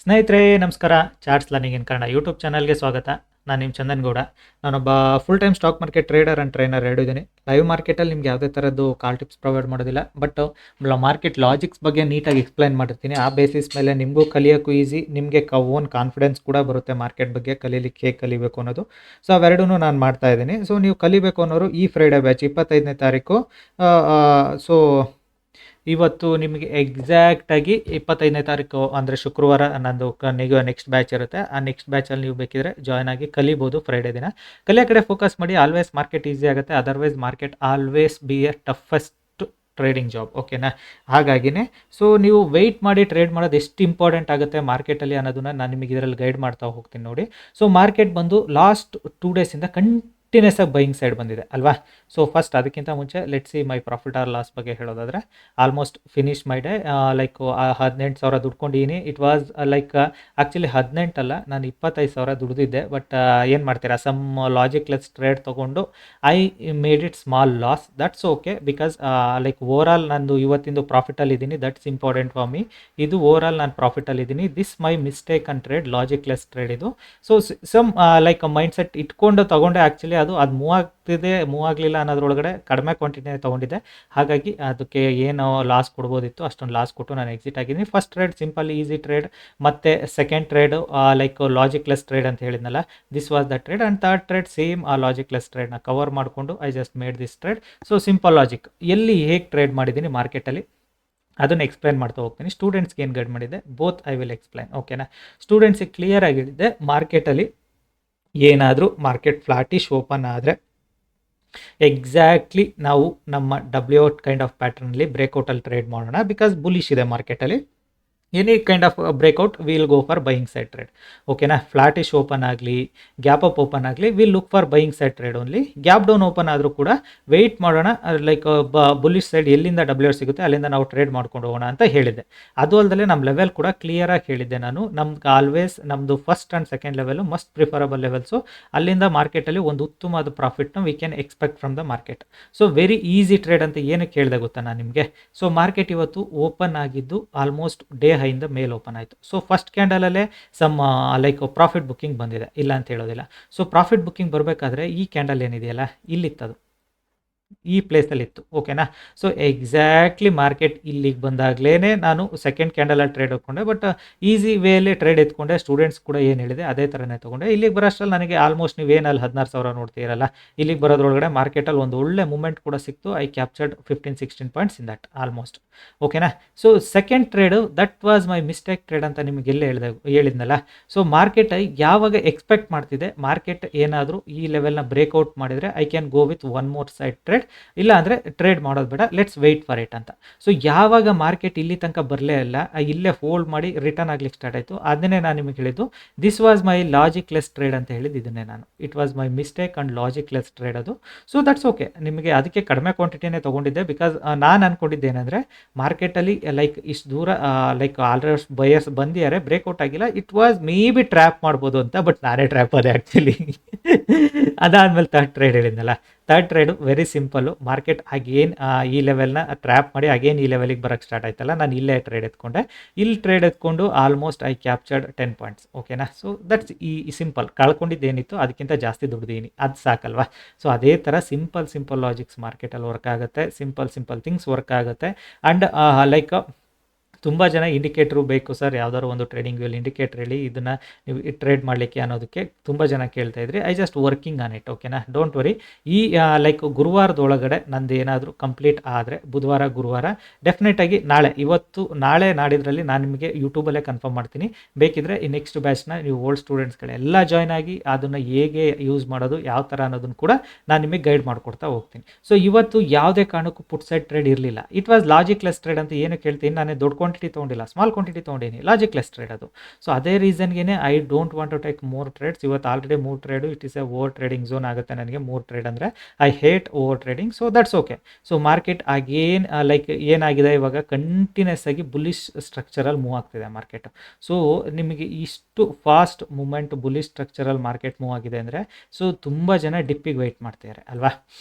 ಸ್ನೇಹಿತರೆ ನಮಸ್ಕಾರ. Charts learning in Kannada YouTube ಚಾನಲ್ಗೆ ಸ್ವಾಗತ. ನಾನು ನಿಮ್ಮ ಚಂದನ್ ಗೌಡ. ನಾನೊಬ್ಬ full time stock market trader and trainer ಎರಡೂ ಇದ್ದೀನಿ. ಲೈವ್ ಮಾರ್ಕೆಟಲ್ಲಿ ನಿಮ್ಗೆ ಯಾವುದೇ ಥರದ್ದು ಕಾಲ್ ಟಿಪ್ಸ್ ಪ್ರೊವೈಡ್ ಮಾಡೋದಿಲ್ಲ, ಬಟ್ ಮಾರ್ಕೆಟ್ ಲಾಜಿಕ್ಸ್ ಬಗ್ಗೆ ನೀಟಾಗಿ ಎಕ್ಸ್ಪ್ಲೈನ್ ಮಾಡಿರ್ತೀನಿ. ಆ ಬೇಸಿಸ್ ಮೇಲೆ ನಿಮಗೂ ಕಲಿಯೋಕ್ಕೂ ಈಸಿ, ನಿಮಗೆ ಓನ್ ಕಾನ್ಫಿಡೆನ್ಸ್ ಕೂಡ ಬರುತ್ತೆ ಮಾರ್ಕೆಟ್ ಬಗ್ಗೆ ಕಲೀಲಿಕ್ಕೆ ಹೇಗೆ ಕಲಿಬೇಕು ಅನ್ನೋದು. ಸೊ ಅವೆರಡೂ ನಾನು ಮಾಡ್ತಾ ಇದ್ದೀನಿ. ಸೊ ನೀವು ಕಲಿಬೇಕು ಅನ್ನೋರು ಈ ಫ್ರೈಡೇ ಬ್ಯಾಚ್ 25ನೇ ತಾರೀಕು. ಸೊ ಇವತ್ತು ನಿಮಗೆ ಎಕ್ಸಾಕ್ಟಾಗಿ 25ನೇ ತಾರೀಕು ಅಂದರೆ ಶುಕ್ರವಾರ ನಂದು ನೆಕ್ಸ್ಟ್ ಬ್ಯಾಚ್ ಇರುತ್ತೆ. ಆ ನೆಕ್ಸ್ಟ್ ಬ್ಯಾಚಲ್ಲಿ ನೀವು ಬೇಕಿದ್ರೆ ಜಾಯ್ನ್ ಆಗಿ ಕಲಿಬೋದು. ಫ್ರೈಡೇ ದಿನ ಕಲಿಯೋ ಕಡೆ ಫೋಕಸ್ ಮಾಡಿ. ಆಲ್ವೇಸ್ ಮಾರ್ಕೆಟ್ ಈಸಿ ಆಗುತ್ತೆ, otherwise market always B A toughest trading job. ಓಕೆನಾ? ಹಾಗಾಗಿನೇ ಸೊ ನೀವು ವೆಯ್ಟ್ ಮಾಡಿ ಟ್ರೇಡ್ ಮಾಡೋದು ಎಷ್ಟು ಇಂಪಾರ್ಟೆಂಟ್ ಆಗುತ್ತೆ ಮಾರ್ಕೆಟಲ್ಲಿ ಅನ್ನೋದನ್ನ ನಾನು ನಿಮಗೆ ಇದರಲ್ಲಿ ಗೈಡ್ ಮಾಡ್ತಾ ಹೋಗ್ತೀನಿ ನೋಡಿ. ಸೊ ಮಾರ್ಕೆಟ್ ಬಂದು ಲಾಸ್ಟ್ 2 ಡೇಸಿಂದ ಕಂಟಿನ್ಯೂಸ್ ಆಗಿ ಬೈಯಿಂಗ್ ಸೈಡ್ ಬಂದಿದೆ ಅಲ್ವಾ? ಸೊ ಫಸ್ಟ್ ಅದಕ್ಕಿಂತ ಮುಂಚೆ let's see my profit or loss ಬಗ್ಗೆ ಹೇಳೋದಾದರೆ, almost finish my day. Like 18,000 ದುಡ್ಕೊಂಡಿದ್ದೀನಿ. ಇಟ್ ವಾಸ್ ಲೈಕ್ ಆ್ಯಕ್ಚುಲಿ 18 ಅಲ್ಲ, ನಾನು 25,000 ದುಡ್ದಿದ್ದೆ. ಬಟ್ ಏನು ಮಾಡ್ತೀರಾ, ಸಮ್ ಲಾಜಿಕ್ಲೆಸ್ ಟ್ರೇಡ್ ತೊಗೊಂಡು I made it small loss. That's okay, because like over all ನಂದು ಇವತ್ತಿಂದು ಪ್ರಾಫಿಟಲ್ಲಿ ಇದ್ದೀನಿ. That's important for me. ಇದು ಓವರ್ ಆಲ್ ನಾನು ಪ್ರಾಫಿಟಲ್ಲಿ ಇದ್ದೀನಿ. This my mistake on trade, logicless trade ಇದು. So some like mind set ಇಟ್ಕೊಂಡು ತೊಗೊಂಡೆ. ಆ್ಯಕ್ಚುಲಿ ಅದು ಮೂವ್ ಆಗ್ತಿದೆ, ಮೂವ್ ಆಗಲಿಲ್ಲ ಅನ್ನೋದ್ರೊಳಗಡೆ ಕಡಿಮೆ ಕ್ವಾಂಟಿಟಿನೇ ತೊಗೊಂಡಿದ್ದೆ. ಹಾಗಾಗಿ ಅದಕ್ಕೆ ಏನು ಲಾಸ್ ಕೊಡ್ಬೋದಿತ್ತು ಅಷ್ಟೊಂದು ಲಾಸ್ ಕೊಟ್ಟು ನಾನು ಎಕ್ಸಿಟ್ ಆಗಿದ್ದೀನಿ. First trade simple easy trade, ಮತ್ತು ಸೆಕೆಂಡ್ ಟ್ರೇಡು ಲೈಕ್ ಲಾಜಿಕ್ಲೆಸ್ ಟ್ರೇಡ್ ಅಂತ ಹೇಳಿದ್ನಲ್ಲ, this was the trade. And third trade same ಆ ಲಾಜಿಕ್ಲೆಸ್ ಟ್ರೇಡ್ನ ಕವರ್ ಮಾಡಿಕೊಂಡು I just made this trade. So simple logic ಎಲ್ಲಿ ಹೇಗೆ ಟ್ರೇಡ್ ಮಾಡಿದ್ದೀನಿ ಮಾರ್ಕೆಟಲ್ಲಿ ಅದನ್ನು ಎಕ್ಸ್ಪ್ಲೈನ್ ಮಾಡ್ತಾ ಹೋಗ್ತೀನಿ. ಸ್ಟೂಡೆಂಟ್ಸ್ಗೆ ಏನು ಗೈಡ್ ಮಾಡಿದ್ದೆ ಬೋತ್ ಐ ವಿಲ್ ಎಕ್ಸ್ಪ್ಲೈನ್. ಓಕೆನಾ? ಸ್ಟೂಡೆಂಟ್ಸಿಗೆ ಕ್ಲಿಯರ್ ಆಗಿ ಹೇಳಿದ್ದೆ, ಮಾರ್ಕೆಟಲ್ಲಿ ಏನಾದರೂ ಮಾರ್ಕೆಟ್ ಫ್ಲಾಟಿಶ್ ಓಪನ್ ಆದರೆ ಎಕ್ಸಾಕ್ಟ್ಲಿ ನಾವು ನಮ್ಮ ಡಬ್ಲ್ಯೂ ಕೈಂಡ್ ಆಫ್ ಪ್ಯಾಟರ್ನಲ್ಲಿ ಬ್ರೇಕ್ಔಟಲ್ಲಿ ಟ್ರೇಡ್ ಮಾಡೋಣ. ಬಿಕಾಸ್ ಬುಲಿಶ್ ಇದೆ ಮಾರ್ಕೆಟಲ್ಲಿ. Any kind of breakout will go for buying side trade. ಓಕೆನಾ? ಫ್ಲಾಟಿಶ್ ಓಪನ್ ಆಗಲಿ, ಗ್ಯಾಪ್ ಅಪ್ ಓಪನ್ ಆಗಲಿ, will look for buying side trade only. Gap down open ಆದರೂ ಕೂಡ weight ಮಾಡೋಣ. Like bullish side ಎಲ್ಲಿಂದ W ಸಿಗುತ್ತೆ ಅಲ್ಲಿಂದ ನಾವು ಟ್ರೇಡ್ ಮಾಡ್ಕೊಂಡು ಹೋಗೋಣ ಅಂತ ಹೇಳಿದ್ದೆ. ಅದು ಅಲ್ಲದೆ ನಮ್ಮ ಲೆವೆಲ್ ಕೂಡ ಕ್ಲಿಯರಾಗಿ ಹೇಳಿದ್ದೆ ನಾನು. ನಮ್ಗೆ ಆಲ್ವೇಸ್ ನಮ್ಮದು first and second level must preferable levels. ಅಲ್ಲಿಂದ ಮಾರ್ಕೆಟಲ್ಲಿ ಒಂದು ಉತ್ತಮವಾದ ಪ್ರಾಫಿಟ್ನ we can expect from the market. So very easy trade ಅಂತ ಏನಕ್ಕೆ ಹೇಳಿದೆ ಗೊತ್ತಾ ನಾನು ನಿಮಗೆ? ಸೊ ಮಾರ್ಕೆಟ್ ಇವತ್ತು ಓಪನ್ ಆಗಿದ್ದು ಆಲ್ಮೋಸ್ಟ್ ಡೇ ಹೈಯಿಂದ ಮೇಲೆ ಓಪನ್ ಆಯಿತು. ಸೊ ಫಸ್ಟ್ ಕ್ಯಾಂಡಲಲ್ಲೇ ಸಮ್ ಲೈಕ್ ಪ್ರಾಫಿಟ್ ಬುಕ್ಕಿಂಗ್ ಬಂದಿದೆ, ಇಲ್ಲ ಅಂತ ಹೇಳೋದಿಲ್ಲ. ಸೊ ಪ್ರಾಫಿಟ್ ಬುಕ್ಕಿಂಗ್ ಬರಬೇಕಾದ್ರೆ ಈ ಕ್ಯಾಂಡಲ್ ಏನಿದೆಯಲ್ಲ, ಇಲ್ಲಿತ್ತದು, ಈ ಪ್ಲೇಸಲ್ಲಿ ಇತ್ತು. ಓಕೆನಾ? ಸೊ ಎಕ್ಸಾಕ್ಟ್ಲಿ ಮಾರ್ಕೆಟ್ ಇಲ್ಲಿಗೆ ಬಂದಾಗಲೇ ನಾನು ಸೆಕೆಂಡ್ ಕ್ಯಾಂಡಲಲ್ಲಿ ಟ್ರೇಡ್ ಹಾಕ್ಕೊಂಡೆ. ಬಟ್ ಈಸಿ ವೇಲಿ ಟ್ರೇಡ್ ಎತ್ಕೊಂಡೆ. ಸ್ಟೂಡೆಂಟ್ಸ್ ಕೂಡ ಏನು ಹೇಳಿದೆ ಅದೇ ಥರನೇ ತೊಗೊಂಡೆ. ಇಲ್ಲಿಗೆ ಬರೋಷ್ಟರಲ್ಲಿ ನನಗೆ ಆಲ್ಮೋಸ್ಟ್ ನೀವೇನಲ್ಲಿ 16,000 ನೋಡ್ತೀರಲ್ಲ, ಇಲ್ಲಿಗೆ ಬರೋದ್ರೊಳಗಡೆ ಮಾರ್ಕೆಟಲ್ಲಿ ಒಂದು ಒಳ್ಳೆ ಮೂಮೆಂಟ್ ಕೂಡ ಸಿಕ್ತು. I captured 15-16 points in that almost. ಓಕೆನಾ? So second trade that was my mistake trade ಅಂತ ನಿಮಗೆ ಎಲ್ಲೇ ಹೇಳಿದ್ನಲ್ಲ. ಸೊ ಮಾರ್ಕೆಟ್ ಯಾವಾಗ ಎಕ್ಸ್ಪೆಕ್ಟ್ ಮಾಡ್ತಿದೆ ಮಾರ್ಕೆಟ್ ಏನಾದರೂ ಈ ಲೆವೆಲ್ನ ಬ್ರೇಕ್ಔಟ್ ಮಾಡಿದರೆ I can go with one more side trade, ಇಲ್ಲ ಅಂದರೆ ಟ್ರೇಡ್ ಮಾಡೋದು ಬೇಡ, ಲೆಟ್ಸ್ ವೆಯ್ಟ್ ಫಾರ್ ಇಟ್ ಅಂತ. ಸೊ ಯಾವಾಗ ಮಾರ್ಕೆಟ್ ಇಲ್ಲಿ ತನಕ ಬರಲೇ ಇಲ್ಲ, ಇಲ್ಲೇ ಹೋಲ್ಡ್ ಮಾಡಿ ರಿಟರ್ನ್ ಆಗ್ಲಿಕ್ಕೆ ಸ್ಟಾರ್ಟ್ ಆಯಿತು. ಅದನ್ನೇ ನಾನು ನಿಮಗೆ ಹೇಳಿದ್ದು, this was my logicless trade ಅಂತ ಹೇಳಿದ್ದು ಇದನ್ನೇ ನಾನು. It was my mistake and logicless trade ಅದು. So that's okay. ನಿಮಗೆ ಅದಕ್ಕೆ ಕಡಿಮೆ ಕ್ವಾಂಟಿಟಿನೇ ತೊಗೊಂಡಿದ್ದೆ. ಬಿಕಾಸ್ ನಾನು ಅಂದ್ಕೊಂಡಿದ್ದೇನೆಂದರೆ ಮಾರ್ಕೆಟಲ್ಲಿ ಲೈಕ್ ಇಷ್ಟು ದೂರ ಲೈಕ್ ಆಲ್ರೆಡಿ ಬಯರ್ಸ್ ಬಂದಿದ್ದಾರೆ, ಬ್ರೇಕ್ಔಟ್ ಆಗಿಲ್ಲ, it was may be trap ಮಾಡ್ಬೋದು ಅಂತ. ಬಟ್ ನಾನೇ ಟ್ರ್ಯಾಪ್ ಆದೆ ಆ್ಯಕ್ಚುಲಿ. ಅದಾದಮೇಲೆ ಥರ್ಡ್ ಟ್ರೇಡ್ ಹೇಳಿದ್ನಲ್ಲ, third trade very simple. Market again ಈ ಲೆವೆಲ್ನ ಟ್ರ್ಯಾಪ್ ಮಾಡಿ ಅಗೇನ್ ಈ ಲೆವೆಲಿಗೆ ಬರೋಕ್ಕೆ ಸ್ಟಾರ್ಟ್ ಆಯ್ತಲ್ಲ, ನಾನು ಇಲ್ಲೇ ಟ್ರೇಡ್ ಎತ್ಕೊಂಡೆ. ಇಲ್ಲಿ ಟ್ರೇಡ್ ಎತ್ಕೊಂಡು ಆಲ್ಮೋಸ್ಟ್ ಐ ಕ್ಯಾಪ್ಚರ್ಡ್ 10 ಪಾಯಿಂಟ್ಸ್. ಓಕೆನಾ? ಸೊ ದಟ್ಸ್ ಈ ಸಿಂಪಲ್. ಕಳ್ಕೊಂಡಿದ್ದೇನಿತ್ತು ಅದಕ್ಕಿಂತ ಜಾಸ್ತಿ ದುಡ್ದಿದ್ದೀನಿ, ಅದು ಸಾಕಲ್ವಾ? ಸೊ ಅದೇ ಥರ ಸಿಂಪಲ್ ಲಾಜಿಕ್ಸ್ ಮಾರ್ಕೆಟಲ್ಲಿ ವರ್ಕ್ ಆಗುತ್ತೆ. ಸಿಂಪಲ್ ಥಿಂಗ್ಸ್ ವರ್ಕ್ ಆಗುತ್ತೆ. ಆ್ಯಂಡ್ ಲೈಕ್ ತುಂಬ ಜನ ಇಂಡಿಕೇಟ್ರು ಬೇಕು ಸರ್, ಯಾವ್ದಾದ್ರು ಒಂದು ಟ್ರೇಡಿಂಗ್ ವ್ಯೂಲ್ ಇಂಡಿಕೇಟ್ರ್ ಹೇಳಿ ಇದನ್ನು ನೀವು ಟ್ರೇಡ್ ಮಾಡಲಿಕ್ಕೆ ಅನ್ನೋದಕ್ಕೆ ತುಂಬ ಜನ ಕೇಳ್ತಾ ಇದ್ರಿ. I just working on it. ಓಕೆನಾ? Don't worry. ಈ ಲೈಕ್ ಗುರುವಾರದೊಳಗಡೆ ನಂದು ಏನಾದರೂ ಕಂಪ್ಲೀಟ್ ಆದರೆ ಬುಧವಾರ ಗುರುವಾರ ಡೆಫಿನೆಟಾಗಿ ನಾಳೆ ನಾಡಿದ್ರಲ್ಲಿ ನಾನು ನಿಮಗೆ ಯೂಟ್ಯೂಬಲ್ಲೇ ಕನ್ಫರ್ಮ್ ಮಾಡ್ತೀನಿ. ಬೇಕಿದ್ರೆ ಈ ನೆಕ್ಸ್ಟ್ ಬ್ಯಾಚ್ನ ನೀವು ಓಲ್ಡ್ ಸ್ಟೂಡೆಂಟ್ಸ್ಗಳೆಲ್ಲ ಜಾಯ್ನ್ ಆಗಿ ಅದನ್ನು ಹೇಗೆ ಯೂಸ್ ಮಾಡೋದು ಯಾವ ಥರ ಅನ್ನೋದನ್ನು ಕೂಡ ನಾನು ನಿಮಗೆ ಗೈಡ್ ಮಾಡಿಕೊಡ್ತಾ ಹೋಗ್ತೀನಿ. ಸೊ ಇವತ್ತು ಯಾವುದೇ ಕಾರಣಕ್ಕೂ ಪುಟ್ ಸೈಡ್ ಟ್ರೇಡ್ ಇರಲಿಲ್ಲ. ಇಟ್ ವಾಸ್ ಲಾಜಿಕ್ಲೆಸ್ ಟ್ರೇಡ್ ಅಂತ ಏನು ಕೇಳ್ತೀನಿ, ನಾನು ದೊಡ್ಡ ಕ್ವಾಂಟಿಟಿ ತೊಗೊಂಡಿಲ್ಲ, ಸ್ಮಾಲ್ ಕ್ವಾಂಟಿಟಿ ತೊಗೊಂಡಿನಿ, ಲಾಜಿಕ್ಲೆಸ್ ಟ್ರೇಡ್ ಅದು. ಸೊ ಅದೇ ರೀಸನ್ಗೆ I don't want to take more trades. ಇವತ್ತು already 3 trade, it is a over trading zone ಆಗುತ್ತೆ ನನಗೆ 3 ಟ್ರೇಡ್ ಅಂದರೆ. I hate over trading. So that's okay. So market again like ಏನಾಗಿದೆ ಇವಾಗ ಕಂಟಿನ್ಯೂಸ್ ಆಗಿ ಬುಲಿಶ್ ಸ್ಟ್ರಕ್ಚರಲ್ಲಿ ಮೂವ್ ಆಗ್ತಿದೆ ಮಾರ್ಕೆಟ್. ಸೊ ನಿಮಗೆ ಇಷ್ಟು ಫಾಸ್ಟ್ ಮೂಮೆಂಟ್ ಬುಲಿಶ್ ಸ್ಟ್ರಕ್ಚರಲ್ಲಿ ಮಾರ್ಕೆಟ್ ಮೂವ್ ಆಗಿದೆ ಅಂದರೆ ಸೊ ತುಂಬ ಜನ ಡಿಪ್ಪಿಗೆ ವೆಯ್ಟ್ ಮಾಡ್ತಿದ್ದಾರೆ ಅಲ್ವಾ?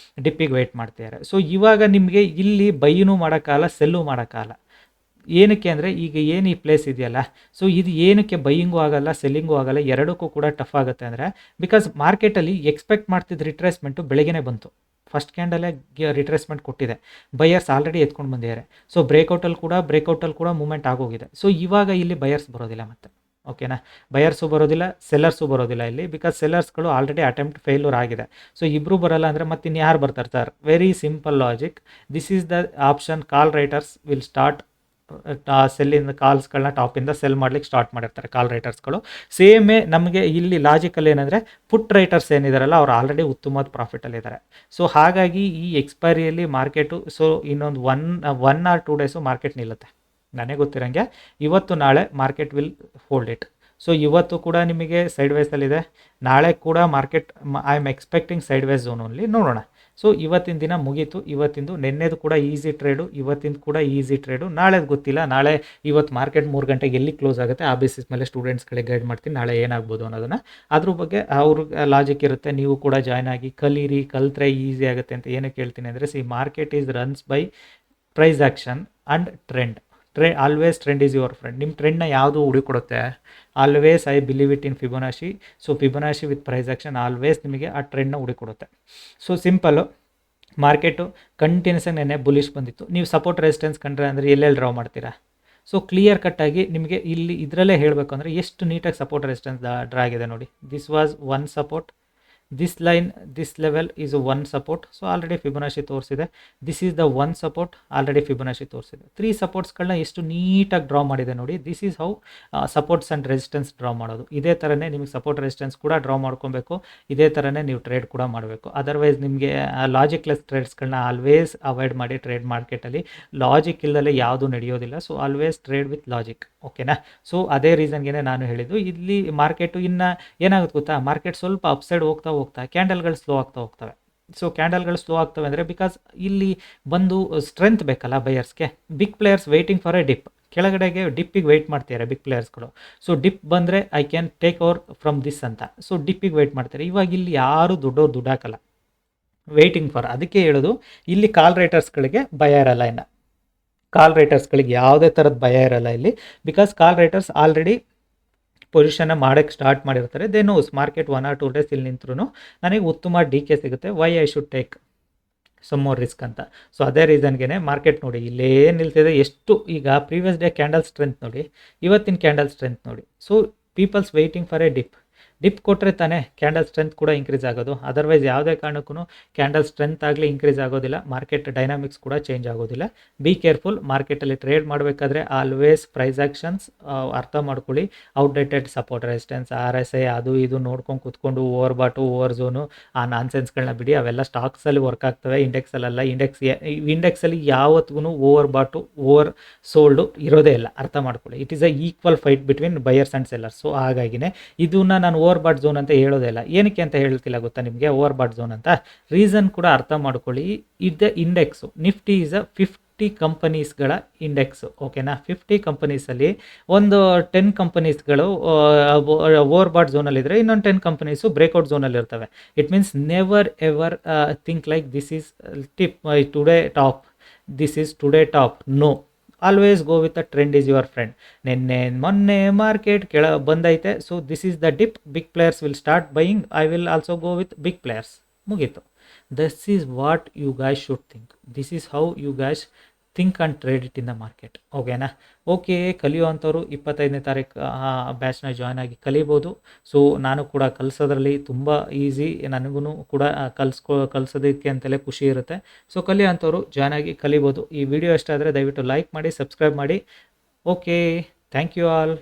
ಡಿಪ್ಪಿಗೆ ವೆಯ್ಟ್ ಮಾಡ್ತಿದ್ದಾರೆ. ಸೊ ಇವಾಗ ನಿಮಗೆ ಇಲ್ಲಿ ಬೈನೂ ಮಾಡೋಕ್ಕಾಗಲ್ಲ, ಸೆಲ್ಲು ಮಾಡೋಕ್ಕಾಗಲ್ಲ. ಏನಕ್ಕೆ ಅಂದರೆ ಈಗ ಏನು ಈ ಪ್ಲೇಸ್ ಇದೆಯಲ್ಲ, ಸೊ ಇದು ಏನಕ್ಕೆ ಬೈಯಿಂಗು ಆಗಲ್ಲ ಸೆಲ್ಲಿಂಗು ಆಗಲ್ಲ, ಎರಡಕ್ಕೂ ಕೂಡ ಟಫ್ ಆಗುತ್ತೆ ಅಂದರೆ ಬಿಕಾಸ್ ಮಾರ್ಕೆಟಲ್ಲಿ ಎಕ್ಸ್ಪೆಕ್ಟ್ ಮಾಡ್ತಿದ್ದ ರಿಟ್ರೇಸ್ಮೆಂಟು ಬೆಳಗ್ಗೆನೇ ಬಂತು. ಫಸ್ಟ್ ಕ್ಯಾಂಡಲೇ ರಿಟ್ರೇಸ್ಮೆಂಟ್ ಕೊಟ್ಟಿದೆ, ಬಯರ್ಸ್ ಆಲ್ರೆಡಿ ಎತ್ಕೊಂಡು ಬಂದಿದ್ದಾರೆ. ಸೊ ಬ್ರೇಕೌಟಲ್ಲಿ ಕೂಡ ಮೂವ್ಮೆಂಟ್ ಆಗೋಗಿದೆ. ಸೊ ಇವಾಗ ಇಲ್ಲಿ ಬಯರ್ಸ್ ಬರೋದಿಲ್ಲ ಮತ್ತೆ, ಓಕೆನಾ. ಬಯರ್ಸು ಬರೋದಿಲ್ಲ, ಸೆಲ್ಲರ್ಸು ಬರೋದಿಲ್ಲ ಇಲ್ಲಿ, ಬಿಕಾಸ್ ಸೆಲ್ಲರ್ಸ್ಗಳು ಆಲ್ರೆಡಿ ಅಟೆಂಪ್ಟ್ ಫೇಲ್ಯೂರ್ ಆಗಿದೆ. ಸೊ ಇಬ್ಬರು ಬರಲ್ಲ ಅಂದರೆ ಮತ್ತೆ ಇನ್ಯಾರು ಬರ್ತಾರೆ sir? Very simple logic. This is the option. Call writers will start ಸೆಲ್ಲಿಂದ ಕಾಲ್ಸ್ಗಳನ್ನ ಟಾಪಿಂದ ಸೆಲ್ ಮಾಡ್ಲಿಕ್ಕೆ ಸ್ಟಾರ್ಟ್ ಮಾಡಿರ್ತಾರೆ ಕಾಲ್ ರೈಟರ್ಸ್ಗಳು. ಸೇಮೇ ನಮಗೆ ಇಲ್ಲಿ ಲಾಜಿಕಲ್ ಏನಂದರೆ ಪುಟ್ ರೈಟರ್ಸ್ ಏನಿದಾರಲ್ಲ ಅವ್ರು ಆಲ್ರೆಡಿ ಉತ್ತಮವಾದ ಪ್ರಾಫಿಟಲ್ಲಿದ್ದಾರೆ. ಸೊ ಹಾಗಾಗಿ ಈ ಎಕ್ಸ್ಪೈರಿಯಲ್ಲಿ ಮಾರ್ಕೆಟು ಸೊ ಇನ್ನೊಂದು ಒನ್ ಆರ್ 2 ಡೇಸು ಮಾರ್ಕೆಟ್ ನಿಲ್ಲುತ್ತೆ. ನನಗೆ ಗೊತ್ತಿರೋಂಗೆ ಇವತ್ತು ನಾಳೆ market will hold it. So ಇವತ್ತು ಕೂಡ ನಿಮಗೆ ಸೈಡ್ ವೇಸಲ್ಲಿದೆ, ನಾಳೆ ಕೂಡ market I am expecting sideways zone only. ನೋಡೋಣ. ಸೊ ಇವತ್ತಿನ ದಿನ ಮುಗೀತು. ಇವತ್ತಿಂದು ನೆನ್ನೆದು ಕೂಡ ಈಸಿ ಟ್ರೇಡು, ಇವತ್ತಿಂದು ಕೂಡ ಈಸಿ ಟ್ರೇಡು. ನಾಳೆದು ಗೊತ್ತಿಲ್ಲ. ನಾಳೆ ಇವತ್ತು ಮಾರ್ಕೆಟ್ 3 ಗಂಟೆಗೆ ಎಲ್ಲಿ ಕ್ಲೋಸ್ ಆಗುತ್ತೆ ಆ ಬೇಸಿಸ್ ಮೇಲೆ ಸ್ಟೂಡೆಂಟ್ಸ್ಗಳಿಗೆ ಗೈಡ್ ಮಾಡ್ತೀನಿ ನಾಳೆ ಏನಾಗ್ಬೋದು ಅನ್ನೋದನ್ನು. ಅದ್ರ ಬಗ್ಗೆ ಅವ್ರಿಗೆ ಲಾಜಿಕ್ ಇರುತ್ತೆ. ನೀವು ಕೂಡ ಜಾಯ್ನ್ ಆಗಿ ಕಲೀರಿ, ಕಲ್ತ್ರೆ ಈಸಿ ಆಗುತ್ತೆ ಅಂತ ಏನಕ್ಕೆ ಹೇಳ್ತೀನಿ ಅಂದರೆ, market is runs by price action and trend. Always trend is your friend. ನಿಮ್ಮ ಟ್ರೆಂಡ್ನ ಯಾವುದು ಹುಡುಕೊಡುತ್ತೆ? Always I believe it in Fibonacci. So Fibonacci with price action always ನಿಮಗೆ ಆ ಟ್ರೆಂಡ್ನ ಹುಡುಕೊಡುತ್ತೆ. ಸೊ ಸಿಂಪಲ್ಲು, ಮಾರ್ಕೆಟು ಕಂಟಿನ್ಯೂಸ್ ಆಗಿ ನೆನ್ನೆ ಬುಲಿಶ್ ಬಂದಿತ್ತು. ನೀವು ಸಪೋರ್ಟ್ ರೆಸಿಸ್ಟೆನ್ಸ್ ಕಂಡ್ರೆ ಅಂದರೆ ಎಲ್ಲೆಲ್ಲಿ ಡ್ರಾ ಮಾಡ್ತೀರಾ? ಸೊ ಕ್ಲಿಯರ್ ಕಟ್ಟಾಗಿ ನಿಮಗೆ ಇಲ್ಲಿ ಇದರಲ್ಲೇ ಹೇಳಬೇಕು ಅಂದರೆ ಎಷ್ಟು ನೀಟಾಗಿ ಸಪೋರ್ಟ್ ರೆಸಿಸ್ಟೆನ್ಸ್ ಡ್ರಾ ಆಗಿದೆ ನೋಡಿ. This was one support, this line, this level is one support. So already Fibonacci ತೋರಿಸಿದೆ. This is the one support, already Fibonacci ತೋರಿಸಿದೆ. 3 ಸಪೋರ್ಟ್ಸ್ಗಳನ್ನ ಎಷ್ಟು ನೀಟಾಗಿ ಡ್ರಾ ಮಾಡಿದೆ ನೋಡಿ. This is how supports and resistance draw ಮಾಡೋದು. ಇದೇ ಥರನೇ ನಿಮಗೆ ಸಪೋರ್ಟ್ ರೆಸಿಸ್ಟೆನ್ಸ್ ಕೂಡ ಡ್ರಾ ಮಾಡ್ಕೊಬೇಕು. ಇದೇ ಥರನೇ ನೀವು ಟ್ರೇಡ್ ಕೂಡ ಮಾಡಬೇಕು. ಅದರ್ವೈಸ್ ನಿಮಗೆ ಲಾಜಿಕ್ಲೆಸ್ ಟ್ರೇಡ್ಸ್ಗಳನ್ನ ಆಲ್ವೇಸ್ ಅವಾಯ್ಡ್ ಮಾಡಿ. ಟ್ರೇಡ್ ಮಾರ್ಕೆಟಲ್ಲಿ ಲಾಜಿಕ್ ಇಲ್ಲದಲ್ಲೇ ಯಾವುದೂ ನಡೆಯೋದಿಲ್ಲ. So always trade with logic, ಓಕೆನಾ. ಸೊ ಅದೇ ರೀಸನ್ಗೆ ನಾನು ಹೇಳಿದ್ದು, ಇಲ್ಲಿ ಮಾರ್ಕೆಟು ಇನ್ನು ಏನಾಗುತ್ತೆ ಗೊತ್ತಾ, ಮಾರ್ಕೆಟ್ ಸ್ವಲ್ಪ ಅಪ್ಸೈಡ್ ಹೋಗ್ತಾ ಕ್ಯಾಂಡಲ್ಗಳು ಸ್ಲೋ ಆಗ್ತಾ ಹೋಗ್ತವೆ. ಸೊ ಕ್ಯಾಂಡಲ್ಗಳು ಸ್ಲೋ ಆಗ್ತವೆ ಅಂದರೆ ಬಿಕಾಸ್ ಇಲ್ಲಿ ಬಂದು ಸ್ಟ್ರೆಂತ್ ಬೇಕಲ್ಲ ಬಯರ್ಸ್ಗೆ. Big players waiting for a dip, ಕೆಳಗಡೆಗೆ ಡಿಪ್ಪಿಗೆ ವೆಯ್ಟ್ ಮಾಡ್ತಾರೆ ಬಿಗ್ ಪ್ಲೇಯರ್ಸ್ಗಳು. ಸೊ ಡಿಪ್ ಬಂದರೆ I can take over from this ಅಂತ. ಸೊ ಡಿಪ್ಪಿಗೆ ವೆಯ್ಟ್ ಮಾಡ್ತಾರೆ. ಇವಾಗ ಇಲ್ಲಿ ಯಾರು ದುಡ್ಡು ಹಾಕಲ್ಲ, ವೆಯ್ಟಿಂಗ್ ಫಾರ್. ಅದಕ್ಕೆ ಹೇಳೋದು ಇಲ್ಲಿ ಕಾಲ್ ರೈಟರ್ಸ್ಗಳಿಗೆ ಭಯ ಇರಲ್ಲ. ಇನ್ನು ಕಾಲ್ ರೈಟರ್ಸ್ಗಳಿಗೆ ಯಾವುದೇ ಥರದ ಭಯ ಇರಲ್ಲ ಇಲ್ಲಿ, ಬಿಕಾಸ್ ಕಾಲ್ ರೈಟರ್ಸ್ ಆಲ್ರೆಡಿ ಪೊಸಿಷನ್ನ ಮಾಡೋಕ್ಕೆ ಸ್ಟಾರ್ಟ್ ಮಾಡಿರ್ತಾರೆ. They knows market 1 or 2 days ಇಲ್ಲಿ ನಿಂತರೂ ನನಗೆ ಉತ್ತಮ ಡಿ ಕೆ ಸಿಗುತ್ತೆ. Why I should take some more risk ಅಂತ. ಸೊ ಅದೇ ರೀಸನ್ಗೆ ಮಾರ್ಕೆಟ್ ನೋಡಿ ಇಲ್ಲೇ ನಿಲ್ತಿದೆ. ಎಷ್ಟು ಈಗ ಪ್ರೀವಿಯಸ್ ಡೇ ಕ್ಯಾಂಡಲ್ ಸ್ಟ್ರೆಂತ್ ನೋಡಿ, ಇವತ್ತಿನ ಕ್ಯಾಂಡಲ್ ಸ್ಟ್ರೆಂತ್ ನೋಡಿ. So peoples waiting for a dip ಕೊಟ್ಟರೆ ತಾನೇ ಕ್ಯಾಂಡಲ್ ಸ್ಟ್ರೆಂತ್ ಕೂಡ ಇನ್ಕ್ರೀಸ್ ಆಗೋದು. ಅದರ್ವೈಸ್ ಯಾವುದೇ ಕಾರಣಕ್ಕೂ ಕ್ಯಾಂಡಲ್ ಸ್ಟ್ರೆಂತ್ ಆಗಲಿ ಇನ್ಕ್ರೀಸ್ ಆಗೋದಿಲ್ಲ, ಮಾರ್ಕೆಟ್ ಡೈನಾಮಿಕ್ಸ್ ಕೂಡ ಚೇಂಜ್ ಆಗೋದಿಲ್ಲ. Be careful. ಮಾರ್ಕೆಟಲ್ಲಿ ಟ್ರೇಡ್ ಮಾಡಬೇಕಾದ್ರೆ ಆಲ್ವೇಸ್ ಪ್ರೈಸ್ ಆ್ಯಕ್ಷನ್ಸ್ ಅರ್ಥ ಮಾಡ್ಕೊಳ್ಳಿ. ಔಟ್ಡೇಟೆಡ್ ಸಪೋರ್ಟ್ ರೆಸಿಸ್ಟೆನ್ಸ್, RSI ಅದು ಇದು ನೋಡ್ಕೊಂಡು ಕೂತ್ಕೊಂಡು ಓವರ್ ಬಾಟು ಓವರ್ ಝೋನು ಆ ನಾನ್ಸೆನ್ಸ್ಗಳನ್ನ ಬಿಡಿ. ಅವೆಲ್ಲ ಸ್ಟಾಕ್ಸಲ್ಲಿ ವರ್ಕ್ ಆಗ್ತವೆ, ಇಂಡೆಕ್ಸಲ್ಲ. ಇಂಡೆಕ್ಸಲ್ಲಿ ಯಾವತ್ತಿಗೂ ಓವರ್ ಬಾಟು ಓವರ್ ಸೋಲ್ಡು ಇರೋದೇ ಇಲ್ಲ, ಅರ್ಥ ಮಾಡ್ಕೊಳ್ಳಿ. It is a equal fight between buyers and sellers. So ಹಾಗಾಗಿನೇ ಇದನ್ನು ನಾನು ಓವರ್ ಬಾಟ್ ಝೋನ್ ಅಂತ ಹೇಳೋದೇ ಇಲ್ಲ. ಏನಕ್ಕೆ ಅಂತ ಹೇಳ್ತಿಲ್ಲ ಗೊತ್ತಾ ನಿಮಗೆ ಓವರ್ ಬಾಟ್ ಝೋನ್ ಅಂತ? ರೀಸನ್ ಕೂಡ ಅರ್ಥ ಮಾಡ್ಕೊಳ್ಳಿ. ಇದು ಇಂಡೆಕ್ಸು, ನಿಫ್ಟಿ ಈಸ್ ಅ 50 ಕಂಪನೀಸ್ಗಳ ಇಂಡೆಕ್ಸು, ಓಕೆನಾ. 50 ಕಂಪನೀಸಲ್ಲಿ ಒಂದು 10 ಕಂಪನೀಸ್ಗಳು ಓವರ್ ಬಾಟ್ ಝೋನಲ್ಲಿದ್ದರೆ ಇನ್ನೊಂದು 10 ಕಂಪನೀಸು ಬ್ರೇಕ್ಔಟ್ ಝೋನಲ್ಲಿ ಇರ್ತವೆ. It means never ever think like this is today top, this is today top. No, always go with a trend is your friend. ಮೊನ್ನೆ market ಬಂದೈತೆ. So this is the dip, big players will start buying, I will also go with big players. ಮುಗೀತು. This is what you guys should think. This is how you guys think and trade it in the market, ಓಕೆನಾ. Okay, ಕಲಿಯುವಂಥವ್ರು 25ನೇ ತಾರೀಕು ಬ್ಯಾಚ್ನ join ಆಗಿ ಕಲಿಬೋದು. So ನಾನು ಕೂಡ ಕಲಿಸೋದ್ರಲ್ಲಿ ತುಂಬ easy, ನನಗೂ ಕೂಡ ಕಲಿಸೋದಕ್ಕೆ ಅಂತಲೇ ಖುಷಿ ಇರುತ್ತೆ. ಸೊ ಕಲಿಯುವಂಥವ್ರು ಜಾಯ್ನ್ ಆಗಿ ಕಲಿಬೋದು. ಈ ವಿಡಿಯೋ ಇಷ್ಟ ಆದರೆ ದಯವಿಟ್ಟು ಲೈಕ್ ಮಾಡಿ, ಸಬ್ಸ್ಕ್ರೈಬ್ ಮಾಡಿ. Okay, thank you all.